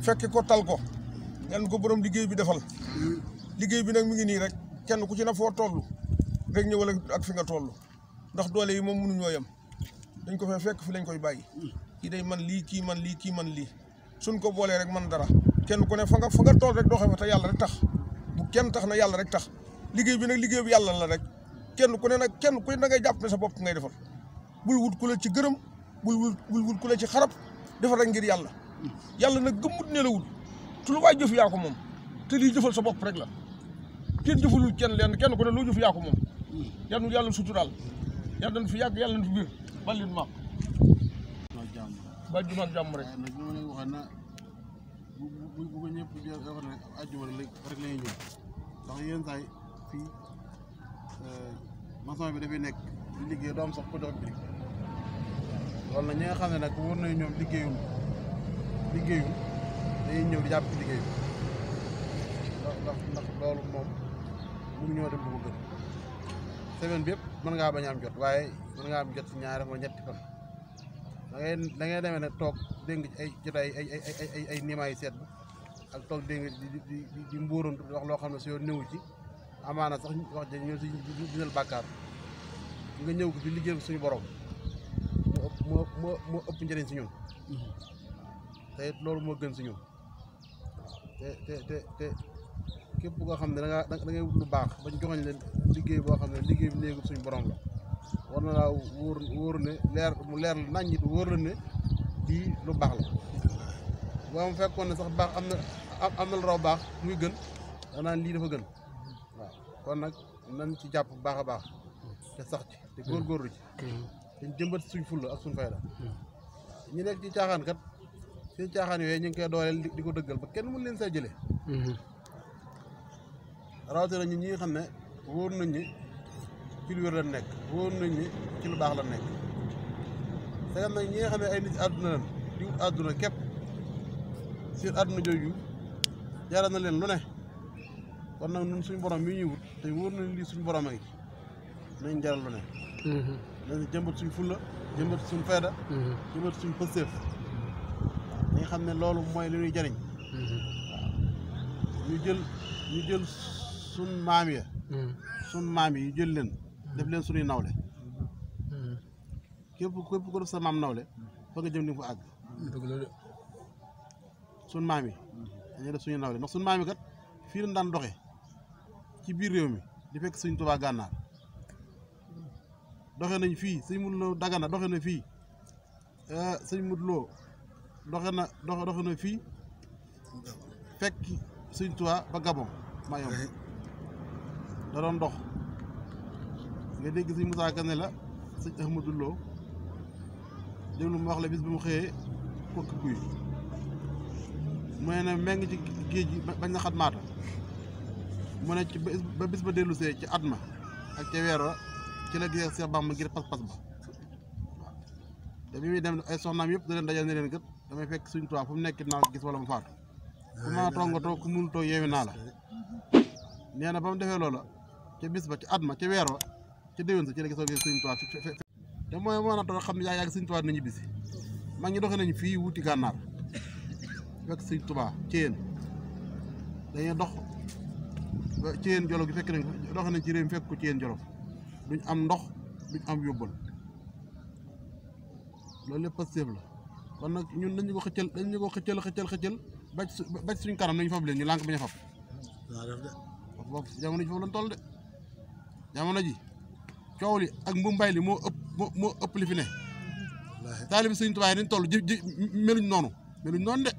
fekk ko tal ko yan ko borom liggéey bi defal liggéey bi nag mi ngi nii rek kenn ku ci na foo toll rek ñëwal ak fi nga toll ndax doole yi moom mënuñoo yem dañ ko fee fekk fi lañ koy bàyyi kii day man lii kii man lii kii man lii suñ ko boolee rek man dara kenn ku ne fa nga toll rek doxee fa te yàlla rek tax bu kenn tax na yàlla rek tax liggéey bi nag liggéey bi yàlla la rek kenn ku ne da ngay jàpp ne sa bopp ngay defal bul wut ku la ci gërëm bul wut ku la ci xarab defal rek ngir yàlla yàlla nag gëmmut ne la wut te lu waay jëf yaa ko moom te lii jëfal sa bopp rek la kenn jëfalul kenn ku ne loo jëf yaa ko moom yàlla suturaal yàlla nañ fi yàgg yàlla nañ fi biir balin maak ba jumaak jàmm rek nag ñoo leen waxoon na bu ko ñëpp wax ne àjjuma rek la ñuy ñëw ndax yenn saa yi fii maçon bi dafay nekk di liggéey doo am sax ko jox birig loolu nag ñi nga xam ne nag wóor nañu ñoom liggéeyul dañuy ñëw di jàpp ci liggéey bi ndax loolu moom mënuñoo dem bu ko gën semaine bi yëpp mën ngaa bañ a am jot waaye mën ngaa am jot si ñaari wala ñetti fan da ngay demee ne toog dégg nga ci ay jotaay ay niimaa yi seet ak toog dégg nga di mbóorantu wax loo xam ne si yow néewu ci amaana sax wax ja ñëw si dinal bàkkaar nga ñëw ko fi liggéey suñu borom moo ëpp njëriñ si ñun te loolu moo gën si ñun te képp koo xam ne da ngay wut lu baax bañ joxoñ leen liggéey boo xam ne liggéey bi néegu suñu borom la war na laa wóor ne mu leer la nañ ñi wóor la ne lii lu baax la boo am fekkoon ne sax baax am na lu raw baax muy gën danaan lii dafa gën waaw kon nag nañ ci jàpp bu baax a baax te sax ci te góorgóorlu ci te jëmbat suñ fulla ak suñ fayda ñu nekk ci caaxaan kat seen caaxaan yooyu ñu ngi koy dooleel di ko dëggal ba kenn mën leen see jëlee rawatina ñi nga xam ne wóor nañ ni ci lu wér la nekk wóor nañ ni ci lu baax la nekk te nag ñi nga xam ne ay nit àdduna lan di wut àdduna képp seen àdduna jooju jaral na leen lu ne kon nag ñun suñu borom mi ñuy wut te wóor nañ lii suñu borom a ngi nañ jaral lu ne nañ jëmbat suñ fulla jëmbat suñ fayda jëmbat suñ pësteef ñi nga xam ne loolu mooy li ñuy jariñ waaw ñu jël suñ maam yi ñu jël leen def leen suñuy nawle képp ko def sa maam nawle fa nga jëm ni nga fa àgg suñ maam yi dañuy def suñuy nawle ndax suñ maam yi kat fii lañ daan doxe ci biir réew mi di fekk Sëñ Tuubaa gànnaar doxe nañ fii sëñ Mudu Lo Dagana doxe na fii sëñ Mudu Lo doxe na fii fekk Sëñ Tuubaa ba Gabon maa yomb da doon dox nga dégg sëñ Musaa Ka ne la sëñ Ahmadu Lo déglu mu wax la bis bi mu xëyee kokki guy mu ne meng ci géej gi bañ na xat maata mu ne ci ba bis ba dellu see ci at ma ak ca weer wa ci la gisee Seex Bàmba ngir pas-pas ba waaw te bi muy dem ay soxnaam yëpp da leen dajal ne leen kat damay fekk Sëñ Tuubaa fu mu nekk naa gis wala mu faatu ku ma toog nga toog ku mënul toog yeewi naa la nee na ba mu defee loola ca bis ba ca at ma ca weer wa ca déwén sa ci la gisoo gis Sëñ Tuubaa te mooy moo na toog xam ne yaa yàgg Sëñ Tuubaa dina ñibbisi mag ñi doxee nañu fii wuti gànnaar fekk Sëñ Tuubaa ci yéen dañuy dox ci yéen jolof gi fekk nañ doxe nañ ci réew mi fekk ko ci yéen jolof duñ am ndox duñ am yóbbal loolu lépp Pastef la kon nag ñun dañu ko xëccal baj suñ kanam nañu fab leen ñu lànk bañ a fab boobu jamono ji foofu lañ toll de jamono ji coow li ak mbumbaay li moo ëpp li fi ne taalibi Sëñ Tuubaa yi dañ toll meluñ noonu de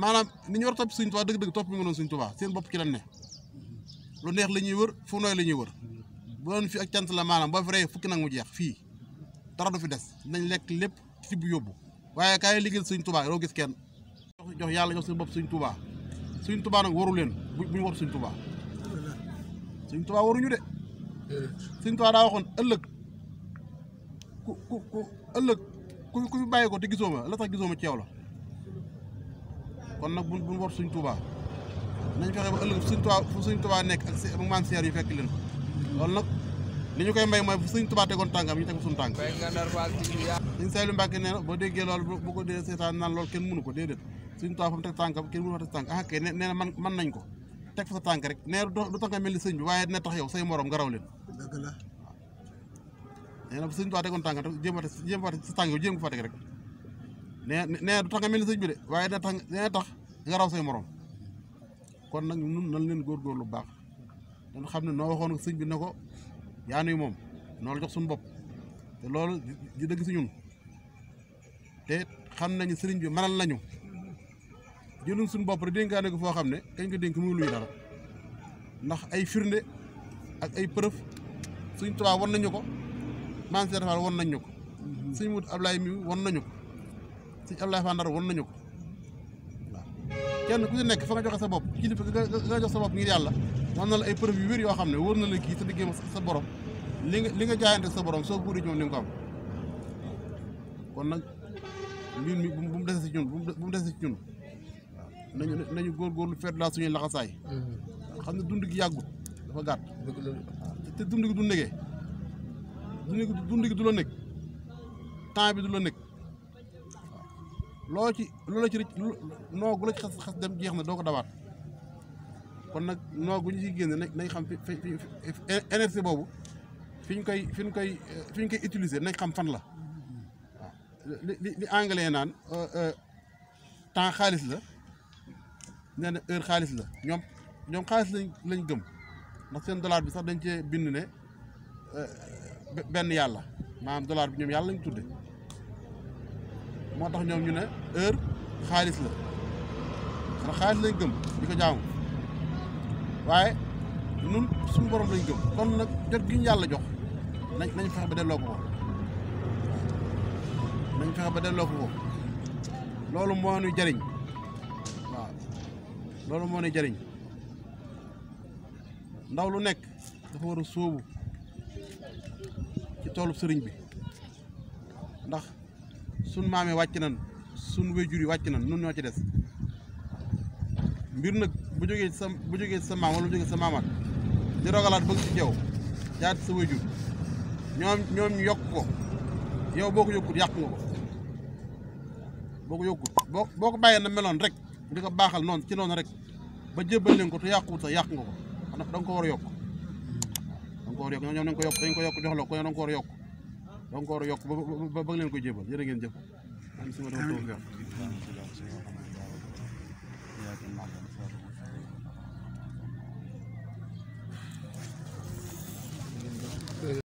maanaam ni ñu war a topp Sëñ Tuubaa dëgg-dëgg topp mi nga noonu Sëñ Tuubaa seen bopp ci lañ ne lu neex la ñuy wër fu nooy la ñuy wër bu doon fi ak cant la maanaam boo fi rey fukki nag mu jeex fii dara du fi des nañ lekk lépp ci bu yóbbu waaye kaay liggéeyal Sëñ Tuubaa doo gis kenn jox yàlla jox seen bopp Sëñ Tuubaa Sëñ Tuubaa nag waru leen buñu war Sëñ Tuubaa Sëñ Tuubaa waruñu de Sëñ Tuubaa daa waxoon ëllëg ku fi bàyyi ko te gisoo ma la tax gisoo ma ci yow la kon nag buñ war Sëñ Tuubaa nañ fexe ba ëllëg fu Sëñ Tuubaa nekk ak maam seer yu fekk leen loolu nag li ñu koy may mooy fu Sëñ Tuubaa tegoon tànkam ñu teg suñu tànk Sëñ Saliou Mbacke nee na boo déggee loolu bu ko dee seetaan naan loolu kenn mënu ko déedéet suñu toit fa mu teg tànkam kenn mënu fa teg tànk ah kay nee na man nañ ko teg fa sa tànk rek nee du tax nga mel ni sëñ bi waaye dina tax yow say morom nga raw leen. dëgg la. nee na bu sëñ toit tegoon tànkam rek jéem a sa tànk yow jéem ko fa teg rek nee du tax nga mel ni sëñ bi de waaye dina tax nga raw say morom kon nag ñun nañ leen góorgóorlu bu baax dañ xam ne noo waxoon sëñ bi ne ko yaa nuy moom noo la jox suñu bopp te loolu di dëgg si ñun te xam nañu sëriñ bi mënal nañu jëluñ suñu bopp rek dénkaane ko foo xam ne kañ ko dénk muy luy dara ndax ay firnde ak ay preuve suñ tubaab wan nañu ko man Seex Faal wan nañu ko suñ mut Ablaye mi wan nañu ko suñ Ablaye Fandar wan nañu ko waaw kenn ku ci nekk fa nga joxe sa bopp kilifa nga jox sa bopp ngir yàlla wan na la ay preuve yu wér yoo xam ne wóor na la kii sa diggéem sa borom li nga jaayante sa borom soo buuri ñoom ni nga ko am kon nag mbir mi bu mu dese si ñun bu mu dese si ñun waaw nañu góorgóorlu feet laa suñuy laxasaay xam ne dund gi yàggut dafa gàtt te dund gi du negee dund gi du la nekk temps bi du la nekk waaw loola ci noo gu la ci xas dem jeex na doo ko dawaat kon nag noo gu ñu ciy génne nañ xam fi énergie boobu fi ñu koy utiliser nañ xam fan la waaw li anglais naan temps xaalis la nee na heure xaalis la ñoom xaalis lañ gëm ndax seen dollar bi sax dañ cee bind ne benn yàlla maanaam dollar bi ñoom yàlla lañ tudde moo tax ñoom ñu ne heure xaalis la ndax xaalis lañ gëm di ko jaamu waaye nun suñu borom lañ gëm kon nag jot gi ñu yàlla jox nañ fexe ba delloo ko nañ fexe ba delloo ko loolu moo ñu jariñ waaw loolu moo ñu jariñ ndaw lu nekk dafa war a sóobu ci toolu sëriñ bi ndax suñ maam yi wàcc nañ suñ wéjur yi wàcc nañ nun ñoo ci des mbir nag bu jógee sa maam wala bu jógee sa maamaat di rogalaat bëgg ci jaw jaar sa wéjur ñoom ñu yokk ko yow boo ko yokkut yàq nga ko boo ko yokkut boo ko bàyyee na meloon rek di ko baaxal noonu ci noonu rek ba jébbal leen ko te yàquwut sax yàq nga ko da nga ko war a yokk da nga ko war a yokk ñoom dañ ko yokk jox la ko da nga ko war a yokk da nga ko war a yokk ba bëgg leen koy jébbal jërë ngeen jëf am si ma dama toog